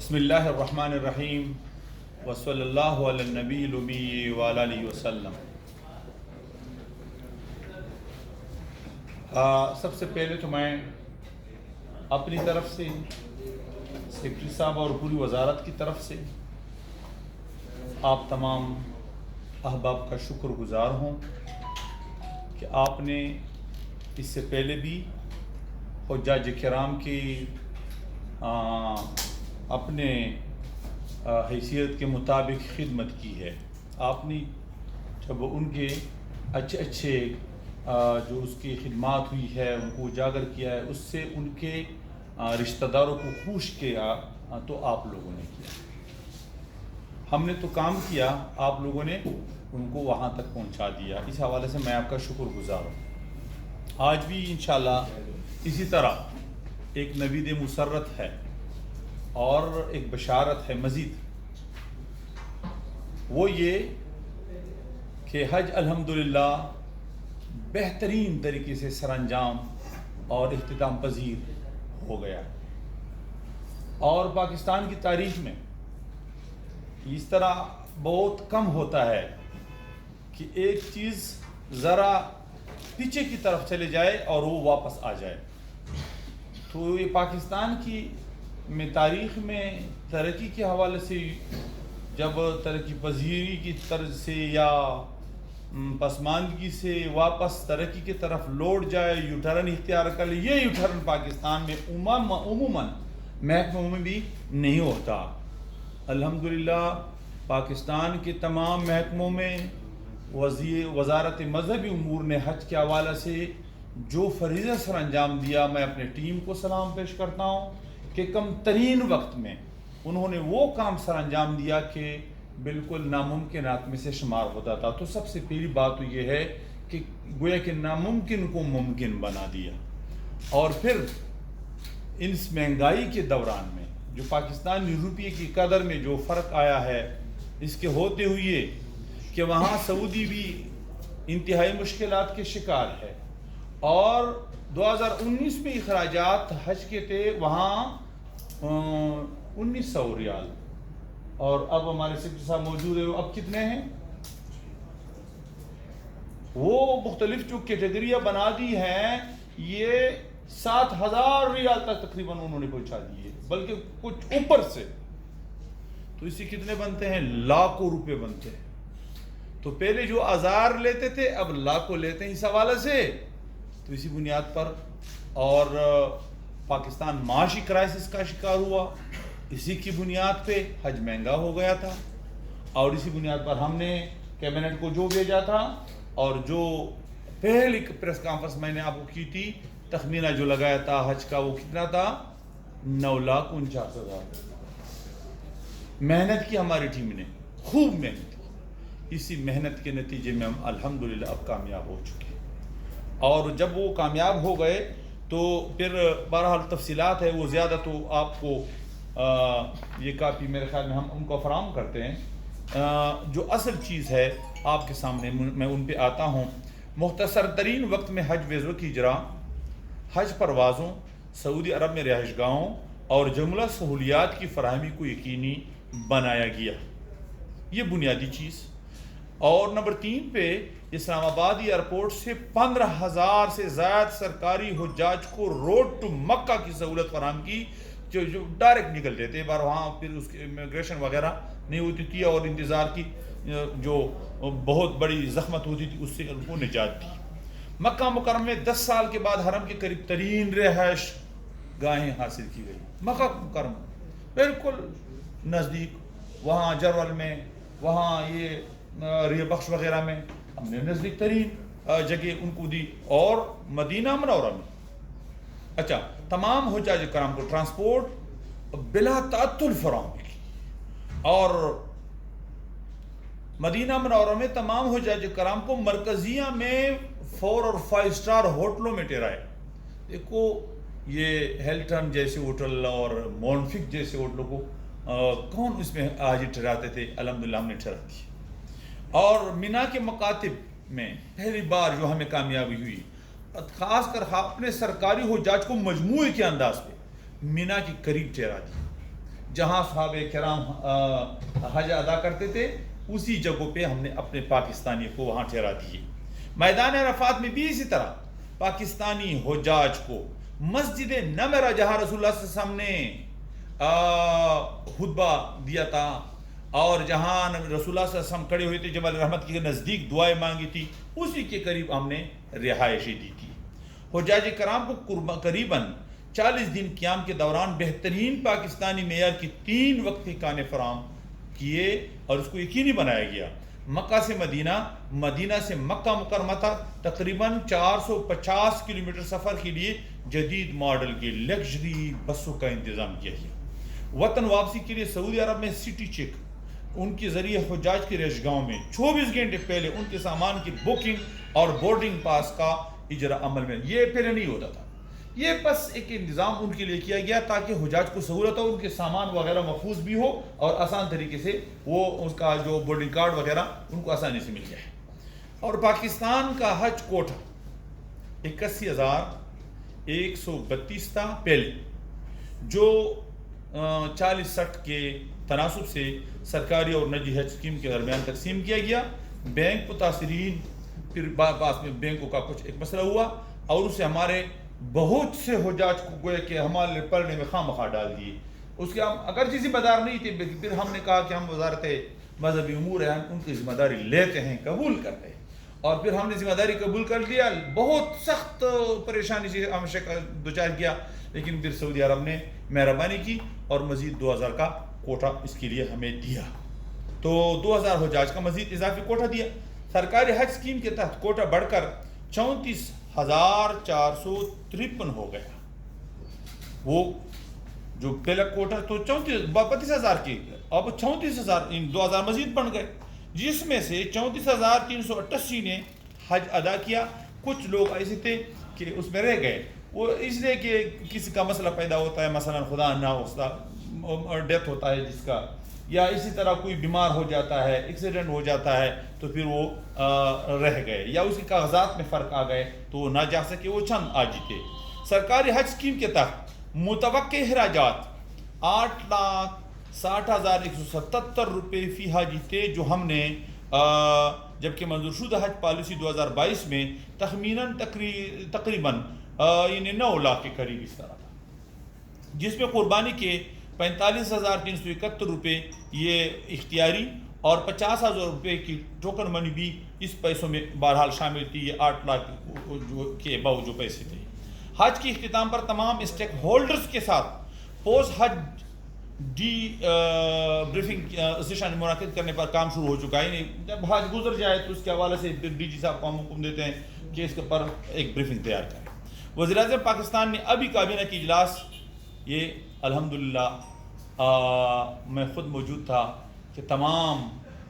بسم اللہ الرحمن الرحیم وصلی اللہ علی النبی الامی وعلی آلہ وسلم۔ سب سے پہلے تو میں اپنی طرف سے سیکرٹری صاحب اور پوری وزارت کی طرف سے آپ تمام احباب کا شکر گزار ہوں کہ آپ نے اس سے پہلے بھی حجاج کرام کی اپنے حیثیت کے مطابق خدمت کی ہے۔ آپ نے جب ان کے اچھے جو اس کی خدمات ہوئی ہے ان کو اجاگر کیا ہے، اس سے ان کے رشتہ داروں کو خوش کیا تو آپ لوگوں نے کیا۔ ہم نے تو کام کیا، آپ لوگوں نے ان کو وہاں تک پہنچا دیا۔ اس حوالے سے میں آپ کا شکر گزار ہوں۔ آج بھی انشاءاللہ اسی طرح ایک نوید مسرت ہے اور ایک بشارت ہے مزید، وہ یہ کہ حج الحمدللہ بہترین طریقے سے سر انجام اور اختتام پذیر ہو گیا، اور پاکستان کی تاریخ میں اس طرح بہت کم ہوتا ہے کہ ایک چیز ذرا پیچھے کی طرف چلے جائے اور وہ واپس آ جائے۔ تو یہ پاکستان کی تاریخ میں ترقی کے حوالے سے جب ترقی پذیری کی طرز سے یا پسماندگی سے واپس ترقی کی طرف لوٹ جائے، یو ٹرن اختیار کر لے، یہ یو ٹرن پاکستان میں عموماً محکموں میں بھی نہیں ہوتا۔ الحمدللہ پاکستان کے تمام محکموں میں وزارت مذہبی امور نے حج کے حوالے سے جو فریضہ سر انجام دیا، میں اپنے ٹیم کو سلام پیش کرتا ہوں کہ کم ترین وقت میں انہوں نے وہ کام سر انجام دیا کہ بالکل ناممکنات میں سے شمار ہوتا تھا۔ تو سب سے پہلی بات تو یہ ہے کہ گویا کہ ناممکن کو ممکن بنا دیا، اور پھر اس مہنگائی کے دوران میں جو پاکستانی روپیے کی قدر میں جو فرق آیا ہے، اس کے ہوتے ہوئے کہ وہاں سعودی بھی انتہائی مشکلات کے شکار ہے، اور 2019 میں اخراجات حج کے تھے وہاں 1900 ریال، اور اب ہمارے سیکرٹری صاحب موجود ہیں، اب کتنے ہیں؟ وہ مختلف جو کیٹیگریاں بنا دی ہیں، یہ 7000 ریال تک تقریباً انہوں نے پہنچا دیے، بلکہ کچھ اوپر سے۔ تو اسی کتنے بنتے ہیں؟ لاکھوں روپے بنتے ہیں۔ تو پہلے جو ہزار لیتے تھے اب لاکھوں لیتے ہیں۔ اس حوالے سے تو اسی بنیاد پر اور پاکستان معاشی کرائسس کا شکار ہوا، اسی کی بنیاد پہ حج مہنگا ہو گیا تھا، اور اسی بنیاد پر ہم نے کیبنٹ کو جو بھیجا تھا، اور جو پہلی پریس کانفرنس میں نے آپ کو کی تھی، تخمینہ جو لگایا تھا حج کا وہ کتنا تھا؟ 9,49,000۔ محنت کی ہماری ٹیم نے، خوب محنت کی، اسی محنت کے نتیجے میں ہم الحمدللہ اب کامیاب ہو چکے ہیں۔ اور جب وہ کامیاب ہو گئے تو پھر بہرحال تفصیلات ہے وہ زیادہ تو آپ کو یہ کافی میرے خیال میں ہم ان کو فراہم کرتے ہیں۔ جو اصل چیز ہے آپ کے سامنے میں ان پہ آتا ہوں۔ مختصر ترین وقت میں حج ویزوں کی اجرا، حج پروازوں، سعودی عرب میں رہائش گاہوں اور جملہ سہولیات کی فراہمی کو یقینی بنایا گیا، یہ بنیادی چیز۔ اور نمبر 3 پہ اسلام آباد ایئرپورٹ سے 15,000 سے زائد سرکاری حجاج کو روڈ ٹو مکہ کی سہولت فراہم کی، جو ڈائریکٹ نکلتے تھے بار، وہاں پھر اس کی امیگریشن وغیرہ نہیں ہوتی تھی، اور انتظار کی جو بہت بڑی زحمت ہوتی تھی اس سے ان کو نجات دی۔ مکہ مکرمہ میں 10 سال کے بعد حرم کے قریب ترین رہائش گاہیں حاصل کی گئی۔ مکہ مکرمہ بالکل نزدیک، وہاں جرول میں، وہاں یہ ریہ بخش وغیرہ میں ہم نے نزدیک ترین جگہ ان کو دی، اور مدینہ منورہ میں اچھا تمام حجاج کرام کو ٹرانسپورٹ بلا تعطل فراہم کی، اور مدینہ منورہ میں تمام حجاج کرام کو مرکزیہ میں 4 اور 5 سٹار ہوٹلوں میں ٹھہرائے۔ دیکھو یہ ہیلٹن جیسے ہوٹل اور مونفک جیسے ہوٹلوں کو کون اس میں آج ٹھہراتے تھے؟ الحمدللہ ہم نے ٹھہرا دی۔ اور مینا کے مکاتب میں پہلی بار جو ہمیں کامیابی ہوئی، خاص کر اپنے سرکاری حجاج کو مجموعے کے انداز پہ مینا کے قریب ٹھہرا دی۔ جہاں صحابہ کرام حج ادا کرتے تھے اسی جگہوں پہ ہم نے اپنے پاکستانی کو وہاں ٹھہرا دیے۔ میدان عرفات میں بھی اسی طرح پاکستانی حجاج کو مسجد نمرہ جہاں رسول اللہ صلی اللہ علیہ وسلم نے خطبہ دیا تھا اور جہاں رسول اللہ صلی اللہ علیہ وسلم کھڑے ہوئے تھے جبل رحمت کے نزدیک دعائیں مانگی تھی، اسی کے قریب ہم نے رہائشیں دی تھی۔ حجاج کرام کو قریباً 40 دن قیام کے دوران بہترین پاکستانی معیار کی 3 وقتی کھانے فراہم کیے اور اس کو یقینی بنایا گیا۔ مکہ سے مدینہ، مدینہ سے مکہ مکرمہ تک تقریباً 450 کلومیٹر سفر کے لیے جدید ماڈل کے لگژری بسوں کا انتظام کیا گیا۔ وطن واپسی کے لیے سعودی عرب میں سٹی چیک ان کے ذریعے حجاج کے رہائش گاہوں میں 24 گھنٹے پہلے ان کے سامان کی بکنگ اور بورڈنگ پاس کا اجرا عمل میں، یہ پہلے نہیں ہوتا تھا، یہ بس ایک انتظام ان کے لیے کیا گیا تاکہ حجاج کو سہولت ہو، ان کے سامان وغیرہ محفوظ بھی ہو اور آسان طریقے سے وہ اس کا جو بورڈنگ کارڈ وغیرہ ان کو آسانی سے مل جائے۔ اور پاکستان کا حج کوٹا 81,132 تھا پہلے، جو 40-60 کے تناسب سے سرکاری اور نجی حج اسکیم کے درمیان تقسیم کیا گیا۔ بینک متاثرین، پھر بعد میں بینکوں کا کچھ ایک مسئلہ ہوا اور اسے ہمارے بہت سے حجاج کو گویا کہ ہمارے پڑھنے میں خواہ مخواہ ڈال دیے۔ اس کے ہم اگرچہ ذمہ دار نہیں تھے، پھر ہم نے کہا کہ ہم وزارت مذہبی امور ہیں، ہم ان کی ذمہ داری لیتے ہیں، قبول کرتے ہیں، اور پھر ہم نے ذمہ داری قبول کر لیا۔ بہت سخت پریشانی سے ہم دوچار کیا، لیکن پھر سعودی عرب نے مہربانی کی اور مزید 2000 کا کوٹا اس کے لیے ہمیں دیا، تو 2000 حجاج کا مزید اضافی کوٹا دیا۔ سرکاری حج اسکیم کے تحت کوٹا بڑھ کر 34,453 ہو گیا۔ وہ جو پہلا کوٹا تو 32,000 کی، اب 34,000، 2000 مزید بڑھ گئے، جس میں سے 34,388 نے حج ادا کیا۔ کچھ لوگ ایسے تھے کہ اس میں رہ گئے، وہ اس لیے کہ کسی کا مسئلہ پیدا ہوتا ہے، مثلا خدا نہ خواستہ ڈیتھ ہوتا ہے جس کا، یا اسی طرح کوئی بیمار ہو جاتا ہے، ایکسیڈنٹ ہو جاتا ہے، تو پھر وہ رہ گئے، یا اس کے کاغذات میں فرق آ گئے تو وہ نہ جا سکے، وہ چند آجی تھے۔ سرکاری حج اسکیم کے تحت متوقع اخراجات 8,60,177 روپے فی حاجی تھے، جو ہم نے جبکہ منظور شدہ حج پالیسی 2022 میں تقریباً 9 لاکھ کے قریب اس طرح تھا، جس میں قربانی کے 45,371 روپے یہ اختیاری اور 50,000 روپے کی ٹوکن منی بھی اس پیسوں میں بہرحال شامل تھی۔ یہ 8 لاکھ کے اباؤ جو پیسے تھے۔ حج کے اختتام پر تمام اسٹیک ہولڈرز کے ساتھ پوسٹ حج ڈی بریفنگ سیشن منعقد کرنے پر کام شروع ہو چکا ہے، یعنی جب حج گزر جائے تو اس کے حوالے سے ڈی جی صاحب کو ہم حکم دیتے ہیں کہ اس کے پر ایک بریفنگ تیار کریں۔ وزیر اعظم پاکستان نے ابھی کابینہ کی اجلاس، یہ الحمدللہ میں خود موجود تھا کہ تمام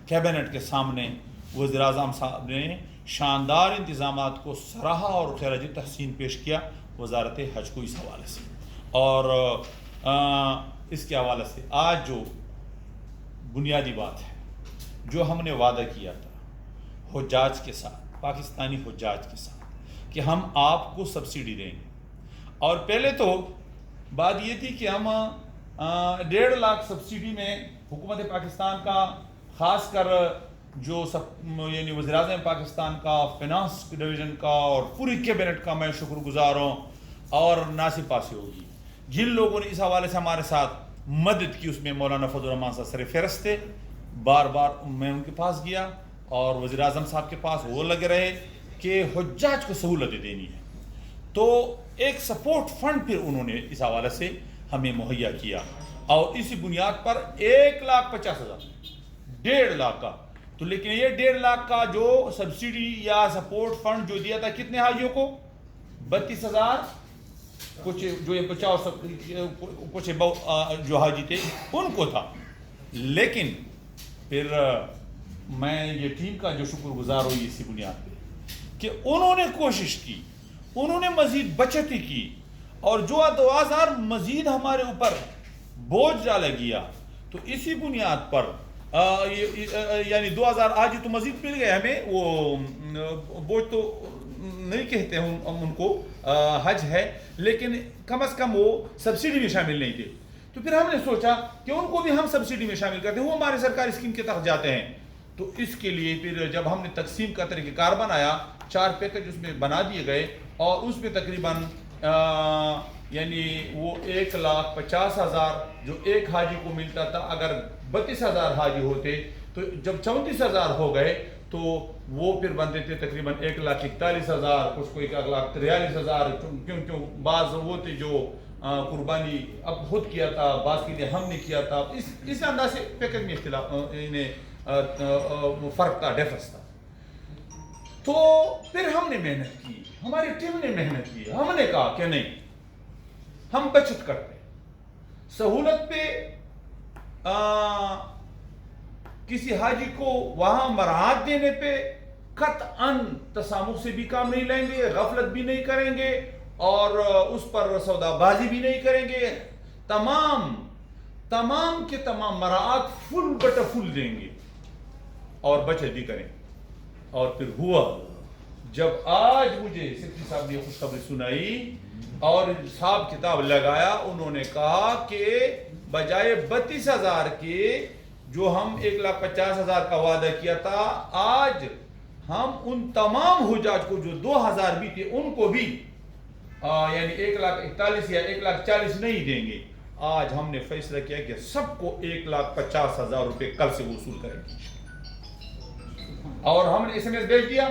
کیبنٹ کے سامنے وزیر اعظم صاحب نے شاندار انتظامات کو سراہا اور خراج تحسین پیش کیا وزارت حج کو اس حوالے سے، اور اس کے حوالے سے آج جو بنیادی بات ہے، جو ہم نے وعدہ کیا تھا حجاج کے ساتھ، پاکستانی حجاج کے ساتھ، کہ ہم آپ کو سبسڈی دیں گے، اور پہلے تو بات یہ تھی کہ ہم 1.5 لاکھ سبسڈی میں حکومت پاکستان کا، خاص کر جو یعنی وزیر اعظم پاکستان کا، فینانس ڈویژن کا اور پوری کیبنٹ کا میں شکر گزار ہوں، اور ناصر پاسی ہوگی جن لوگوں نے اس حوالے سے ہمارے ساتھ مدد کی۔ اس میں مولانا فضل الرحمان صاحب سر فہرست تھے، بار بار میں ان کے پاس گیا اور وزیر اعظم صاحب کے پاس، وہ لگے رہے کہ حجاج کو سہولتیں دینی ہے، تو ایک سپورٹ فنڈ پھر انہوں نے اس حوالے سے ہمیں مہیا کیا، اور اسی بنیاد پر 1,50,000، 1.5 لاکھ کا، تو لیکن یہ 1.5 لاکھ کا جو سبسڈی یا سپورٹ فنڈ جو دیا تھا کتنے حاجیوں کو؟ 32,000 کچھ جو یہ 50 کچھ جو حاجی تھے ان کو تھا، لیکن پھر میں یہ ٹیم کا جو شکر گزار ہوئی اسی بنیاد پہ کہ انہوں نے کوشش کی، انہوں نے مزید بچتیں کی، اور جو 2,000 مزید ہمارے اوپر بوجھ ڈالا گیا، تو اسی بنیاد پر یعنی 2,000 آج تو مزید مل گئے ہمیں، وہ بوجھ تو نہیں کہتے ہم ان کو، حج ہے، لیکن کم از کم وہ سبسڈی میں شامل نہیں تھے، تو تو پھر ہم نے سوچا کہ ان کو بھی ہم سبسڈی میں شامل کرتے ہیں، وہ ہمارے سرکاری اسکیم کے تحت جاتے ہیں. تو اس کے لیے پھر جب ہم نے تقسیم کا طریقہ کار بنایا، 4 پیکج اس میں بنا دیے گئے، اور اس میں تقریباً یعنی وہ 1,50,000 جو ایک حاجی کو ملتا تھا، اگر 32,000 حاجی ہوتے تو جب 34,000 ہو گئے تو وہ پھر بنتے تھے تقریباً 1,41,000، کچھ کو 1,43,000، کیوں بعض وہ تھے جو قربانی اب خود کیا تھا، بعض کے لیے ہم نے کیا تھا. اس انداز سے پیکج میں اختلاف فرق تھا، ڈیفرنس تھا. تو پھر ہم نے محنت کی، ہماری ٹیم نے محنت کی، ہم نے کہا کہ نہیں، ہم بچت کرتے ہیں سہولت پہ. کسی حاجی کو وہاں مراعات دینے پہ قطعاً تسامح سے بھی کام نہیں لیں گے، غفلت بھی نہیں کریں گے، اور اس پر سودا بازی بھی نہیں کریں گے. تمام کے تمام مراعات فل بٹا فل دیں گے اور بچت بھی کریں. اور پھر ہوا جب آج مجھے سیکرٹری صاحب نے خوشخبری سنائی اور حساب کتاب لگایا، انہوں نے کہا کہ بجائے 32,000 کے جو ہم 1,50,000 کا وعدہ کیا تھا، آج ہم ان تمام حجاج کو جو 2,000 بھی تھے ان کو بھی یعنی 1,41,000 یا 1,40,000 نہیں دیں گے. آج ہم نے فیصلہ کیا کہ سب کو 1,50,000 روپے کل سے وصول کریں گے، اور ہم نے SMS بھیج دیا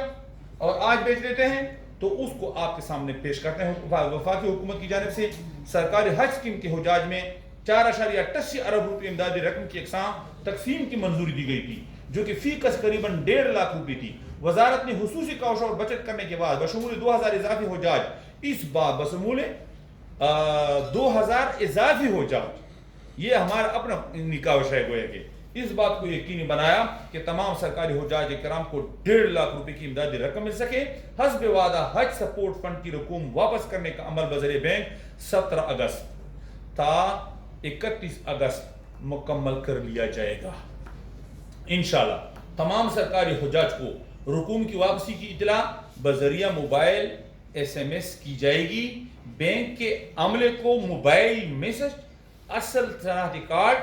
اور آج بھیج دیتے ہیں. تو اس کو آپ کے سامنے پیش کرتے ہیں. وفاقی حکومت کی جانب سے سرکاری حج اسکیم کے حجاج میں 4.88 ارب روپے امدادی رقم کی اقسام تقسیم کی منظوری دی گئی تھی، جو کہ فی کس قریباً 1.5 لاکھ روپے تھی. وزارت نے خصوصی کوشش اور بچت کرنے کے بعد بشمول 2,000 اضافی حجاج، اس بار بشمول 2,000 اضافی حجاج، یہ ہمارا اپنا نکاوش ہے گویا کہ اس بات کو یقینی بنایا کہ تمام سرکاری حجاج کرام کو 1.5 لاکھ روپے کی امدادی رقم مل سکے. حسب وعدہ حج سپورٹ فنڈ کی رقوم واپس کرنے کا عمل بذریعہ بینک 17 اگست تا 31 اگست مکمل کر لیا جائے گا. انشاءاللہ تمام سرکاری حجاج کو رقوم کی واپسی کی اطلاع بذریعہ موبائل SMS کی جائے گی. بینک کے عملے کو موبائل میسج، اصل شناختی کارڈ،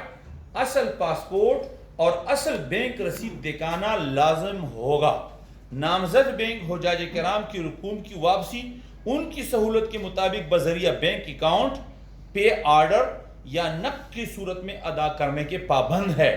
اصل پاسپورٹ اور اصل بینک رسید دکھانا لازم ہوگا. نامزد بینک حجاج کرام کی رقوم کی واپسی ان کی سہولت کے مطابق بذریعہ بینک اکاؤنٹ، پے آرڈر یا نقد کی صورت میں ادا کرنے کے پابند ہے.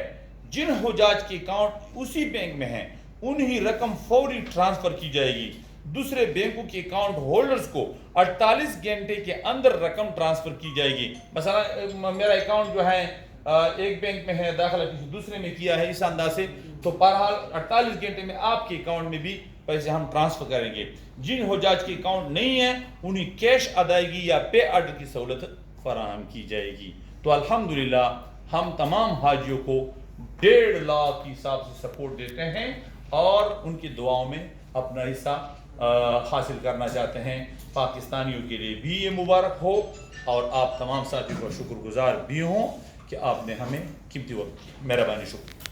جن حجاج کے اکاؤنٹ اسی بینک میں ہیں انہی رقم فوری ٹرانسفر کی جائے گی. دوسرے بینکوں کے اکاؤنٹ ہولڈرز کو 48 گھنٹے کے اندر رقم ٹرانسفر کی جائے گی. مثلا میرا اکاؤنٹ جو ہے ایک بینک میں ہے، داخلہ کسی دوسرے میں کیا ہے اس انداز سے، تو بہرحال 48 گھنٹے میں آپ کے اکاؤنٹ میں بھی پیسے ہم ٹرانسفر کریں گے. جن حجاج کے اکاؤنٹ نہیں ہیں انہیں کیش ادائیگی یا پے آرڈر کی سہولت فراہم کی جائے گی. تو الحمدللہ ہم تمام حاجیوں کو 1.5 لاکھ کی حساب سے سپورٹ دیتے ہیں اور ان کی دعاؤں میں اپنا حصہ حاصل کرنا چاہتے ہیں. پاکستانیوں کے لیے بھی یہ مبارک ہو اور آپ تمام ساتھیوں کا شکر گزار بھی ہوں کہ آپ نے ہمیں قیمتی وقت کی. مہربانی، شکریہ.